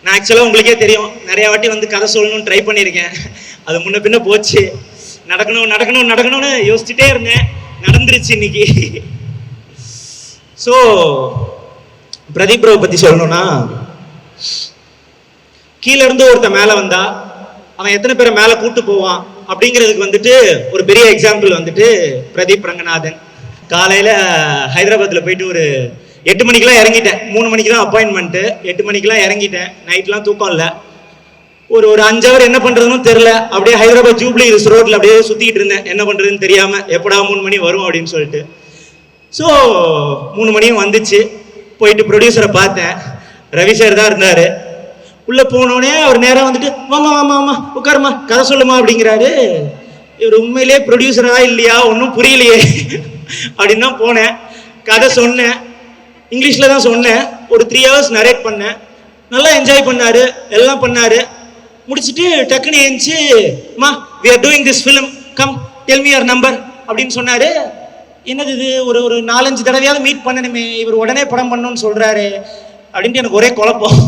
நான் ஆக்சுவலாக உங்களுக்கே தெரியும், நிறைய வாட்டி வந்து கதை சொல்லணும்னு ட்ரை பண்ணியிருக்கேன். அது முன்ன பின்ன போச்சு. நடக்கணும்னு யோசிச்சுட்டே இருந்தேன். நடந்துருச்சு இன்னைக்கு. ஸோ பிரதீப் ப்ரோவை பற்றி சொல்லணும்னா, கீழே இருந்து ஒருத்தன் மேலே வந்தா அவன் எத்தனை பேரை மேலே கூட்டு போவான் அப்படிங்கிறதுக்கு வந்துட்டு ஒரு பெரிய எக்ஸாம்பிள் வந்துட்டு பிரதீப் ரங்கநாதன். காலையில் ஹைதராபாத்தில் போயிட்டு ஒரு 8 மணிக்கெலாம் இறங்கிட்டேன். 3 மணிக்கு தான் அப்பாயின்மெண்ட்டு. 8 மணிக்கெலாம் இறங்கிட்டேன். நைட்லாம் தூக்கம் இல்லை. ஒரு 5 ஹவர் என்ன பண்ணுறதுன்னு தெரில. அப்படியே ஹைதராபாத் ஜூப்ளி ஹில்ஸ் ரோட்டில் அப்படியே சுற்றிக்கிட்டு இருந்தேன், என்ன பண்ணுறதுன்னு தெரியாமல். எப்படா 3 மணி வரும் அப்படின்னு சொல்லிட்டு. ஸோ 3 மணியும் வந்துச்சு. போயிட்டு ப்ரொடியூசரை பார்த்தேன். ரவி சார் தான் இருந்தார். உள்ளே போனோடனே அவர் நேராக வந்துட்டு வாமா உட்காருமா கதை சொல்லுமா அப்படிங்கிறாரு. இவர் உண்மையிலே ப்ரொடியூசரா இல்லையா ஒன்றும் புரியலையே அப்படின்னு தான் போனேன். கதை சொன்னேன், இங்கிலீஷில் தான் சொன்னேன். ஒரு 3 ஹவர்ஸ் நரேட் பண்ணேன். நல்லா என்ஜாய் பண்ணார், எல்லாம் பண்ணார். முடிச்சுட்டு டக்குன்னு ஏஞ்சி மா we are doing this film, come tell me your number அப்படின்னு சொன்னார். என்னது இது, ஒரு 4-5 தடவையாவது மீட் பண்ணணுமே, இவர் உடனே படம் பண்ணணும்னு சொல்கிறாரு அப்படின்ட்டு எனக்கு ஒரே குழப்பம்.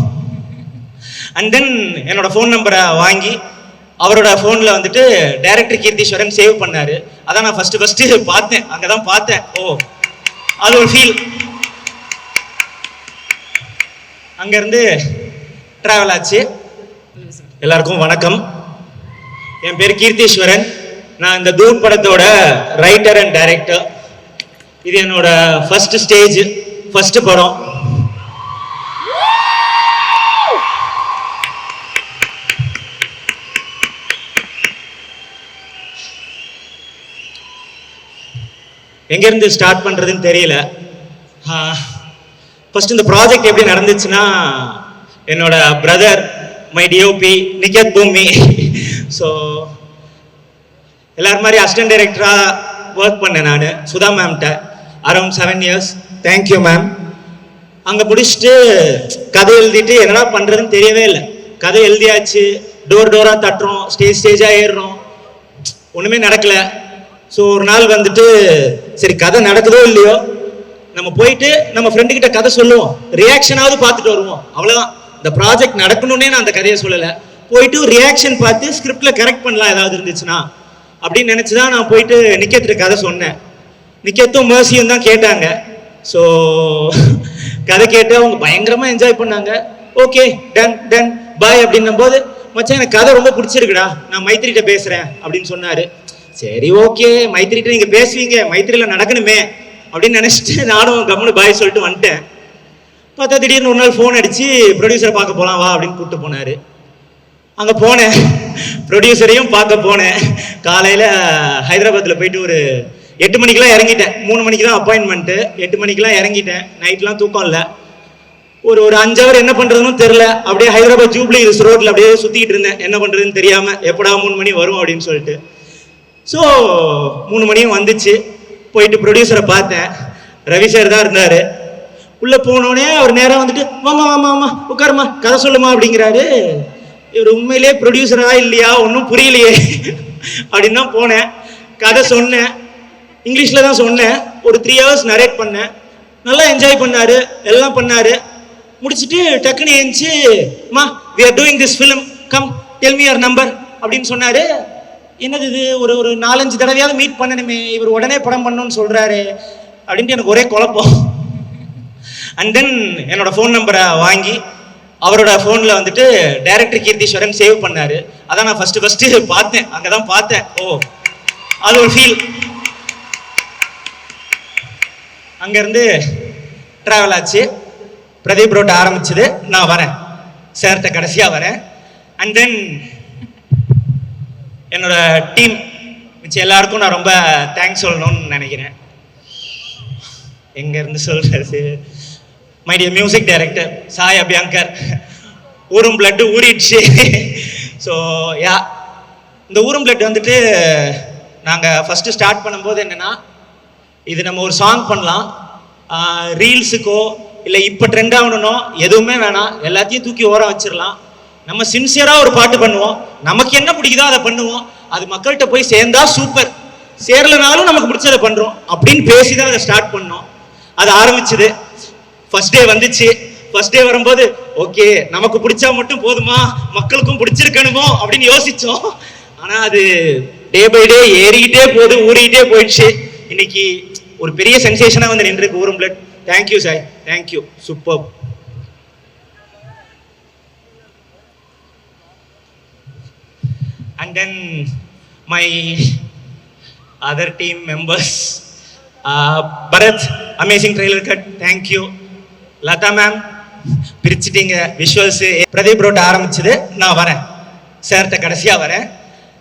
அண்ட் தென் என்னோட ஃபோன் நம்பரை வாங்கி அவரோட ஃபோனில் வந்துட்டு டைரக்டர் கீர்த்தீஸ்வரன் சேவ் பண்ணார். அதான் நான் ஃபஸ்ட்டு பார்த்தேன், அங்கே தான் பார்த்தேன். ஓ, அது ஒரு ஃபீல். அங்கேருந்து ட்ராவல் ஆச்சு. எல்லாருக்கும் வணக்கம். என் பேர் கீர்த்தீஸ்வரன். நான் இந்த தூட் படத்தோட ரைட்டர் அண்ட் டைரக்டர். இது என்னோட ஃபர்ஸ்ட் ஸ்டேஜ், ஃபர்ஸ்ட் படம். எங்கேருந்து ஸ்டார்ட் பண்ணுறதுன்னு தெரியல. ஃபர்ஸ்ட் இந்த ப்ராஜெக்ட் எப்படி நடந்துச்சுன்னா, என்னோட பிரதர் மை டிஓபி நிகேத் பூமி. ஸோ எல்லாரும் மாதிரி அசிஸ்டன்ட் டைரக்டராக ஒர்க் பண்ணேன் நான் சுதா மேம்கிட்ட அரௌண்ட் 7 இயர்ஸ். Thank you ma'am. அங்கே முடிச்சுட்டு கதை எழுதிட்டு என்னடா பண்ணுறதுன்னு தெரியவே இல்லை. கதை எழுதியாச்சு, டோராக தட்டுறோம், ஸ்டேஜாக ஏறுறோம், ஒன்றுமே நடக்கலை. ஸோ ஒரு நாள் வந்துட்டு சரி கதை நடக்குதோ இல்லையோ, நம்ம போயிட்டு நம்ம ஃப்ரெண்டுக்கிட்ட கதை சொல்லுவோம், ரியாக்ஷனாவது பார்த்துட்டு வருவோம், அவ்வளோதான். இந்த ப்ராஜெக்ட் நடக்கணும்னே நான் அந்த கதையை சொல்லலை. போயிட்டு ரியாக்ஷன் பார்த்து ஸ்கிரிப்டில் கரெக்ட் பண்ணலாம் ஏதாவது இருந்துச்சுன்னா அப்படின்னு நினச்சி தான் நான் போயிட்டு நிக்கேத்துட்டு கதை சொன்னேன். நிக்கேத்தும் மேர்சியும் தான் கேட்டாங்க. ஸோ கதை கேட்டு அவங்க பயங்கரமாக என்ஜாய் பண்ணாங்க. ஓகே டன் பாய் அப்படின்னும் போது, மச்சான் எனக்கு கதை ரொம்ப பிடிச்சிருக்குடா, நான் மைத்திரிகிட்ட பேசுகிறேன் அப்படின்னு சொன்னார். சரி ஓகே, மைத்திரிகிட்ட நீங்கள் பேசுவீங்க, மைத்திரியில் நடக்கணுமே அப்படின்னு நினச்சிட்டு நானும் கம்முன்னு பாய் சொல்லிட்டு வந்துட்டேன். பார்த்தா திடீர்னு ஒரு நாள் ஃபோன் அடித்து ப்ரொடியூசரை பார்க்க போகலாம் வா அப்படின்னு கூப்பிட்டு போனார். அங்கே போனேன், ப்ரொடியூசரையும் பார்க்க போனேன். காலையில் ஹைதராபாத்தில் போயிட்டு ஒரு 8 மணிக்கெலாம் இறங்கிட்டேன். 3 மணிக்கு தான் அப்பாயின்மெண்ட்டு. 8 மணிக்கெலாம் இறங்கிட்டேன். நைட்லாம் தூக்கம் இல்லை. ஒரு 5 ஹவர் என்ன பண்ணுறதுன்னு தெரில. அப்படியே ஹைதராபாத் ஜூப்ளி ஹில்ஸ் ரோட்டில் அப்படியே சுற்றிக்கிட்டு இருந்தேன், என்ன பண்ணுறதுன்னு தெரியாமல். எப்படா 3 மணி வரும் அப்படின்னு சொல்லிட்டு. ஸோ 3 மணியும் வந்துச்சு. போயிட்டு ப்ரொடியூசரை பார்த்தேன். ரவி சார் தான் இருந்தார். உள்ளே போனோடனே அவர் நேராக வந்துட்டு வாமா உட்காருமா கதை சொல்லுமா அப்படிங்கிறாரு. இவர் உண்மையிலே ப்ரொடியூசரா இல்லையா ஒன்றும் புரியலையே அப்படின்னு தான் போனேன். கதை சொன்னேன், இங்கிலீஷில் தான் சொன்னேன். ஒரு 3 ஹவர்ஸ் நரேட் பண்ணேன். நல்லா என்ஜாய் பண்ணார், எல்லாம் பண்ணார். முடிச்சுட்டு டக்குன்னு ஏஞ்சி மா we are doing this film, come tell me your number அப்படின்னு சொன்னார். என்னது இது, ஒரு 4-5 தடவையாவது மீட் பண்ணணுமே, இவர் உடனே படம் பண்ணணும்னு சொல்கிறாரு அப்படின்ட்டு எனக்கு ஒரே குழப்பம். அண்ட் தென் என்னோட ஃபோன் நம்பரை வாங்கி அவரோட ஃபோனில் வந்துட்டு டைரக்டர் கீர்த்தீஸ்வரன் சேவ் பண்ணார். அதான் நான் ஃபஸ்ட்டு பார்த்தேன், அங்கே தான் பார்த்தேன். ஓ, அது ஒரு ஃபீல். அங்கேருந்து ட்ராவல் ஆச்சு. பிரதீப் ரோட்டை ஆரம்பிச்சது, நான் வரேன் சார்கிட்ட கடைசியாக வரேன். அண்ட் தென் என்னோட டீம் மிச்சம் எல்லாருக்கும் நான் ரொம்ப தேங்க்ஸ் சொல்லணும்னு நினைக்கிறேன். எங்கேருந்து சொல்கிறது, my dear music director Sai Abhyankar. ஊரும் பிளட்டு ஊறிடுச்சு. ஸோ இந்த ஊரும் பிளட் வந்துட்டு நாங்கள் ஃபஸ்ட்டு ஸ்டார்ட் பண்ணும்போது என்னென்னா, இது நம்ம ஒரு சாங் பண்ணலாம், ரீல்ஸுக்கோ இல்லை இப்போ ட்ரெண்ட் ஆகணும்னோ எதுவுமே வேணாம், எல்லாத்தையும் தூக்கி ஓரம் வச்சிடலாம். நம்ம சின்சியராக ஒரு பாட்டு பண்ணுவோம், நமக்கு என்ன பிடிக்குதோ அதை பண்ணுவோம், அது மக்கள்கிட்ட போய் சேர்ந்தா சூப்பர், சேரலனாலும் நமக்கு பிடிச்சதை பண்ணுறோம் அப்படின்னு பேசி தான் அதை ஸ்டார்ட் பண்ணோம். அது ஆரம்பிச்சுது. ஃபர்ஸ்ட் டே வந்துச்சு. ஃபர்ஸ்ட் டே வரும்போது ஓகே நமக்கு பிடிச்சா மட்டும் போதுமா, மக்களுக்கும் பிடிச்சிருக்கணுமோ அப்படின்னு யோசிச்சோம். ஆனா அது டே பை டே ஏறிக்கிட்டே போகுது, ஊறிக்கிட்டே போயிடுச்சு. இன்னைக்கு ஒரு பெரிய சென்சேஷனா வந்து நின்றுருக்கு ஊரும் blood. Thank you sir, thank you, super. And then my other team members, Bharat, amazing trailer cut, thank you. Lata ma'am, பிரிச்சிட்டீங்க விஷுவல்ஸ். பிரதீப் ரோட்ட ஆரம்பிச்சது, நான் வரேன் சார்கிட்ட கடைசியாக வரேன்.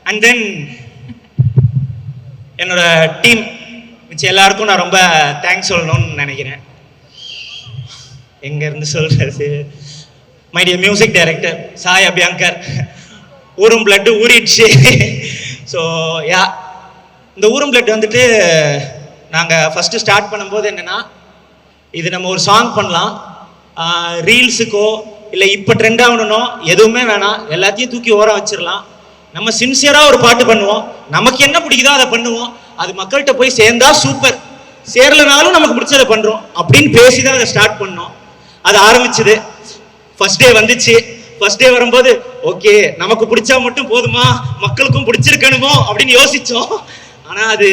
அண்ட் தென் என்னோட டீம் மிச்சம் எல்லாருக்கும் நான் ரொம்ப தேங்க்ஸ் சொல்லணும்னு நினைக்கிறேன். எங்கேருந்து சொல்கிறது, my dear music director Sai Abhyankar, ஊரும் பிளட்டு ஊறிடுச்சு. ஸோ யா, இந்த ஊரும் பிளட் வந்துட்டு நாங்கள் ஃபஸ்ட்டு ஸ்டார்ட் பண்ணும்போது என்னென்னா, இது நம்ம ஒரு சாங் பண்ணலாம், ரீல்ஸுக்கோ இல்லை இப்போ ட்ரெண்ட் ஆகணும்னோ எதுவுமே வேணாம், எல்லாத்தையும் தூக்கி ஓரம் வச்சிடலாம், நம்ம சின்சியராக ஒரு பாட்டு பண்ணுவோம், நமக்கு என்ன பிடிக்குதோ அதை பண்ணுவோம், அது மக்கள்கிட்ட போய் சேர்ந்தா சூப்பர், சேரலனாலும் நமக்கு பிடிச்சதை பண்ணுறோம் அப்படின்னு பேசி தான் அதை ஸ்டார்ட் பண்ணோம். அது ஆரம்பிச்சுது. ஃபர்ஸ்ட் டே வந்துச்சு. ஃபர்ஸ்ட் டே வரும்போது ஓகே நமக்கு பிடிச்சா மட்டும் போதுமா, மக்களுக்கும் பிடிச்சிருக்கணுமோ அப்படின்னு யோசிச்சோம். ஆனால் அது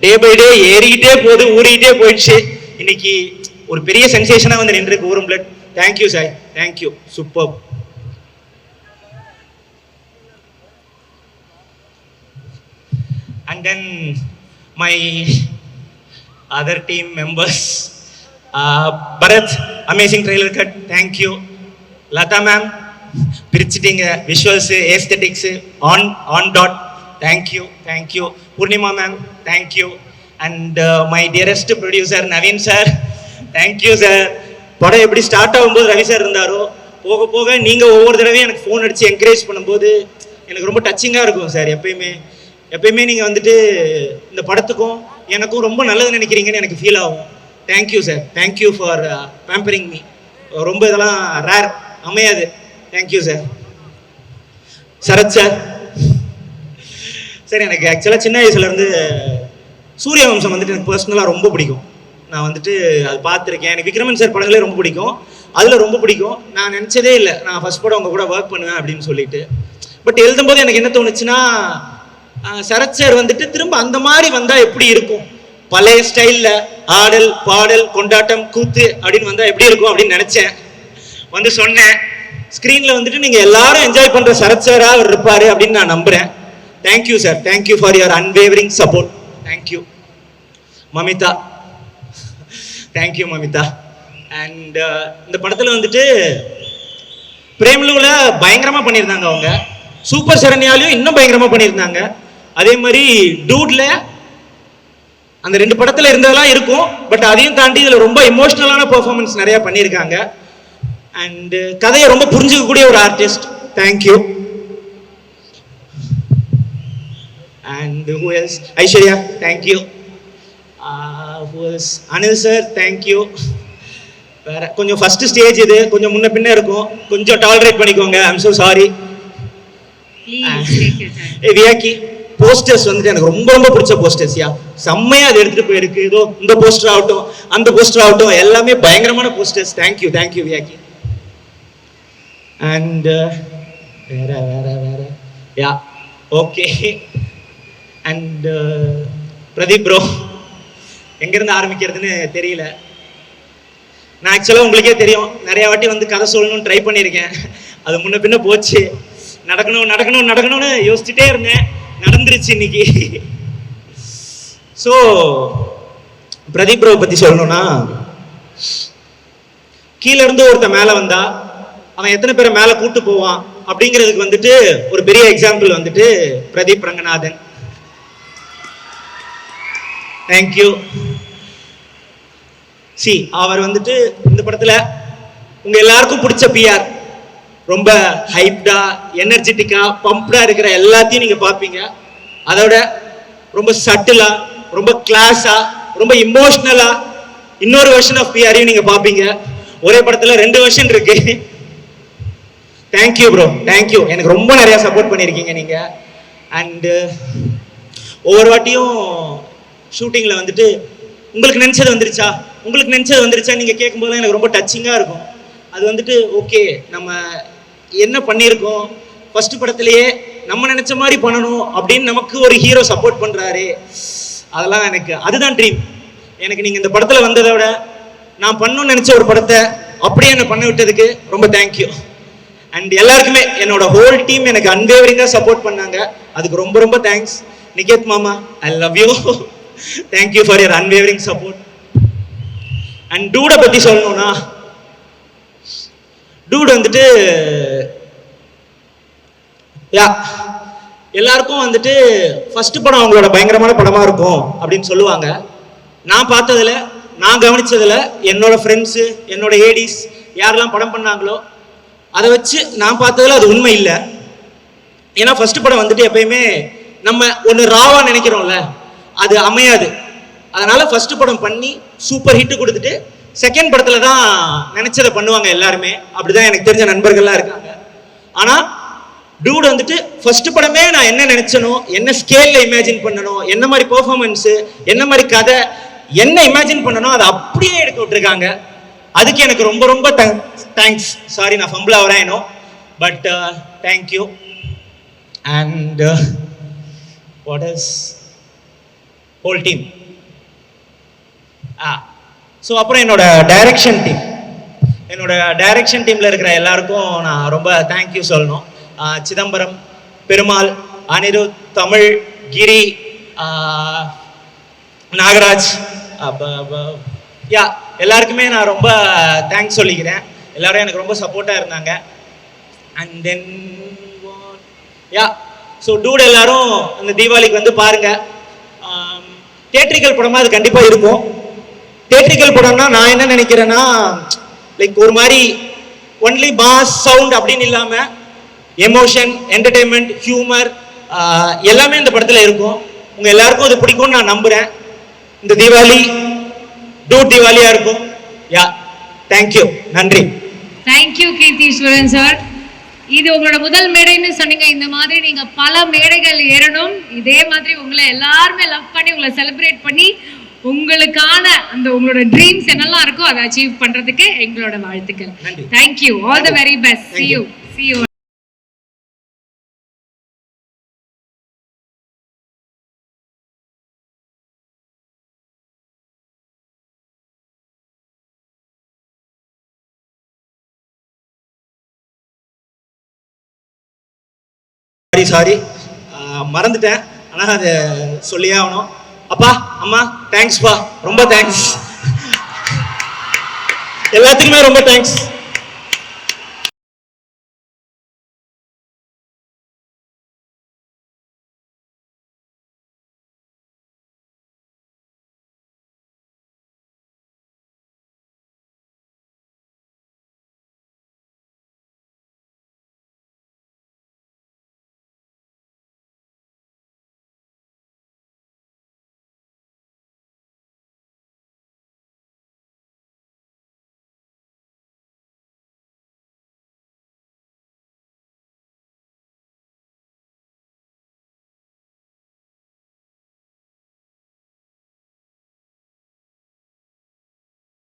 டே பை டே ஏறிக்கிட்டே போகுது, ஊறிக்கிட்டே போயிடுச்சு. இன்னைக்கு ஒரு பெரிய சென்சேஷனாக வந்து நின்றுருக்கு ஊரும் blood. Thank you sir, thank you, super. And then my other team members, Bharat, amazing trailer cut, thank you. Lata ma'am, பிரிச்சிட்டீங்க visuals, aesthetics, on dot, thank you, thank you. Poornima ma'am, thank you. And my dearest producer Naveen sir, thank you sir. படம் எப்படி start ஆகும்போது Ravi sir இருந்தாரோ, போக போக நீங்கள் ஒவ்வொரு தடவையும் எனக்கு ஃபோன் அடித்து என்கரேஜ் பண்ணும்போது எனக்கு ரொம்ப டச்சிங்காக இருக்கும் சார். எப்பயுமே நீங்கள் வந்துட்டு இந்த படத்துக்கும் எனக்கும் ரொம்ப நல்லது நினைக்கிறீங்கன்னு எனக்கு ஃபீல் ஆகும். Thank you sir, thank you for pampering me. ரொம்ப இதெல்லாம் ரேர், அமையாது. Thank you sir. Sarath sir, sir எனக்கு ஆக்சுவலாக சின்ன வயசுலேருந்து சூரிய வம்சம் வந்துட்டு எனக்கு பர்சனலாக ரொம்ப பிடிக்கும். நான் வந்துட்டு அது பார்த்துருக்கேன். எனக்கு விக்ரமன் சார் படங்களே ரொம்ப பிடிக்கும், அதில் ரொம்ப பிடிக்கும். நான் நினச்சதே இல்லை நான் ஃபர்ஸ்ட் படம் உங்கள் கூட ஒர்க் பண்ணுவேன் அப்படின்னு சொல்லிட்டு. பட் எழுதும்போது எனக்கு என்ன தோணுச்சுன்னா, சரத் சார் வந்துட்டு திரும்ப அந்த மாதிரி வந்தால் எப்படி இருக்கும், பழைய ஸ்டைலில் ஆடல் பாடல் கொண்டாட்டம் கூத்து அப்படின்னு வந்தால் எப்படி இருக்கும் அப்படின்னு நினச்சேன். வந்து சொன்னேன், ஸ்க்ரீனில் வந்துட்டு நீங்கள் எல்லாரும் என்ஜாய் பண்ணுற சரத் சாராக அவர் இருப்பார் அப்படின்னு நான் நம்புகிறேன். Thank you sir, thank you for your unwavering support. Thank you. Mamitha, thank you Mamitha. And இந்த படத்தில் வந்துட்டு பிரேமலுவில் பயங்கரமாக பண்ணியிருந்தாங்க அவங்க, சூப்பர் சரண்யாலையும் இன்னும் பயங்கரமாக பண்ணியிருந்தாங்க. அதே மாதிரி டூட்ல அந்த 2 படத்தில் இருந்ததெல்லாம் இருக்கும், பட் அதையும் தாண்டி இதில் ரொம்ப எமோஷ்னலான பெர்ஃபார்மன்ஸ் நிறையா பண்ணியிருக்காங்க. அண்டு கதையை ரொம்ப புரிஞ்சுக்கக்கூடிய ஒரு artist. Thank you. And who else, Aishwarya, thank you. Who else, Anil sir, thank you. வேற கொஞ்சம் ஃபர்ஸ்ட் ஸ்டேஜ் இது, கொஞ்சம் முன்ன பின்ன இருக்கும், கொஞ்சம் டாலரேட் பண்ணிக்கோங்க. I'm so sorry. வியாக்கி, போஸ்டர்ஸ் வந்துட்டு எனக்கு ரொம்ப ரொம்ப பிடிச்ச போஸ்டர்ஸ்யா, செம்மையா அதை எடுத்துட்டு போயிருக்கு. இதோ இந்த போஸ்டர் ஆகட்டும், அந்த போஸ்டர் ஆகட்டும், எல்லாமே பயங்கரமான போஸ்டர்ஸ். தேங்க்யூ, தேங்க்யூ வியாக்கி. அண்ட் வேற வேற வேற yeah, okay. And Pradeep bro, எங்கேருந்து ஆரம்பிக்கிறதுன்னு தெரியல. நான் ஆக்சுவலாக உங்களுக்கே தெரியும், நிறைய வாட்டி வந்து கதை சொல்லணும்னு ட்ரை பண்ணியிருக்கேன், அது முன்ன பின்ன போச்சு. நடக்கணும்னு யோசிச்சுட்டே இருந்தேன், நடந்துருச்சு இன்னைக்கு. ஸோ பிரதீப் ப்ரோவை பற்றி சொல்லணும்னா, கீழே இருந்து ஒருத்தன் மேலே வந்தா அவன் எத்தனை பேரை மேலே கூட்டு போவான் அப்படிங்கிறதுக்கு வந்துட்டு ஒரு பெரிய எக்ஸாம்பிள் வந்துட்டு பிரதீப் ரங்கநாதன். தேங்க்யூ. சி, அவர் வந்துட்டு இந்த படத்தில் உங்கள் எல்லாருக்கும் பிடிச்ச பிஆர், ரொம்ப ஹைப்டா, எனர்ஜெட்டிக்கா, பம்ப்டா இருக்கிற எல்லாத்தையும் நீங்க பார்ப்பீங்க. அதோட ரொம்ப சட்டிலா, ரொம்ப கிளாஸா, ரொம்ப இமோஷனலா இன்னொரு வெர்ஷன் ஆஃப் பிஆரையும் நீங்க பார்ப்பீங்க. ஒரே படத்துல 2 வெர்ஷன் இருக்கு. Thank you bro, thank you. எனக்கு ரொம்ப நிறைய சப்போர்ட் பண்ணியிருக்கீங்க நீங்க. அண்டு ஒவ்வொரு வாட்டியும் ஷூட்டிங்ல வந்துட்டு உங்களுக்கு நினைச்சது வந்துருச்சா நீங்க கேட்கும்போது எனக்கு ரொம்ப டச்சிங்கா இருக்கும். அது வந்துட்டு ஓகே நம்ம என்ன பண்ணியிருக்கோம், ஃபர்ஸ்ட் படத்திலேயே நம்ம நினைச்ச மாதிரி பண்ணணும் அப்படின்னு நமக்கு ஒரு ஹீரோ சப்போர்ட் பண்றாரு. அதெல்லாம் எனக்கு அதுதான் ட்ரீம். எனக்கு நீங்க இந்த படத்துல வந்ததை விட நான் பண்ணணும்னு நினைச்ச ஒரு படத்தை அப்படியே என்ன பண்ண விட்டதுக்கு ரொம்ப தேங்க்யூ. அண்ட் எல்லாருக்குமே என்னோட ஹோல் டீம் எனக்கு அன்வேவரிங்கா சப்போர்ட் பண்ணாங்க, அதுக்கு ரொம்ப ரொம்ப தேங்க்ஸ். நிகேத் மாமா, I love you. Thank you for your unwavering support. And டூட பத்தி சொல்லணும்னா, டூட் வந்துட்டு எல்லாருக்கும் வந்துட்டு ஃபர்ஸ்ட் படம் அவங்களோட பயங்கரமான படமா இருக்கும் அப்படின்னு சொல்லுவாங்க. நான் பார்த்ததுல, நான் கவனிச்சதுல, என்னோட ஃப்ரெண்ட்ஸு, என்னோட ஏடிஸ் யாரெல்லாம் படம் பண்ணாங்களோ அதை வச்சு நான் பார்த்ததுல அது உண்மை இல்லை. ஏன்னா ஃபர்ஸ்ட் படம் வந்துட்டு எப்பயுமே நம்ம ஒன்று ராவா நினைக்கிறோம்ல, அது அமையாது. அதனால ஃபர்ஸ்ட் படம் பண்ணி சூப்பர் ஹிட் கொடுத்துட்டு செகண்ட் படத்துல தான் நினைச்சதை பண்ணுவாங்க எல்லாருமே. அப்படிதான் எனக்கு தெரிஞ்ச நண்பர்கள்லாம் இருக்காங்க. ஆனா டூட் வந்துட்டு ஃபர்ஸ்ட் படமே நான் என்ன நினைச்சனோ, என்ன ஸ்கேல்ல இமேஜின் பண்ணணும், என்ன மாதிரி பெர்ஃபார்மன்ஸ், என்ன மாதிரி கதை, என்ன இமேஜின் பண்ணணும் அதை அப்படியே எடுத்து விட்டுருக்காங்க. அதுக்கு எனக்கு ரொம்ப ரொம்ப தேங்க்ஸ். சாரி நான் ஃபம்பிள் ஆகிறேன், but thank you. And what is whole team. So அப்புறம் என்னோட டைரக்ஷன் டீமில் இருக்கிற எல்லாருக்கும் நான் ரொம்ப தேங்க்யூ சொல்லணும். சிதம்பரம், பெருமாள், அனிருத், தமிழ், கிரி, நாகராஜ், எல்லாருக்குமே நான் ரொம்ப தேங்க்ஸ் சொல்லிக்கிறேன். எல்லாரும் எனக்கு ரொம்ப சப்போர்ட்டாக இருந்தாங்க. அண்ட் தென் ஸோ டூட் எல்லாரும் இந்த தீபாவளிக்கு வந்து பாருங்க. தியேட்ரிக்கல் படமாக அது கண்டிப்பாக இருக்கும். தியேட்ரிக்கல் படம்னா நான் என்ன நினைக்கிறேன்னா, லைக் ஒரு மாதிரி ஒன்லி பாஸ் சவுண்ட் அப்படின்னு இல்லாமல் எமோஷன், என்டர்டெயின்மெண்ட், ஹியூமர் எல்லாமே இந்த படத்தில் இருக்கும். உங்கள் எல்லாருக்கும் அது பிடிக்கும்னு நான் நம்புகிறேன். இந்த தீபாவளி டூட் தீபாவளியாக இருக்கும். தேங்க்யூ, நன்றி. Thank you Keertheeswaran sir. இது உங்களோட முதல் மேடைன்னு சொன்னீங்க. இந்த மாதிரி நீங்க பல மேடைகள் ஏறணும். இதே மாதிரி உங்களை எல்லாருமே லவ் பண்ணி உங்களை செலிப்ரேட் பண்ணி உங்களுக்கான அந்த உங்களோட ட்ரீம்ஸ் என்னெல்லாம் இருக்கோ அதை அச்சீவ் பண்றதுக்கு எங்களோட வாழ்த்துக்கள். Thank you. All the very best. See you. Sorry மறந்துட்டேன், ஆனால் அதை சொல்லியே ஆகணும். அப்பா, அம்மா, தேங்க்ஸ்ப்பா, ரொம்ப தேங்க்ஸ். எல்லாத்துக்குமே ரொம்ப தேங்க்ஸ்.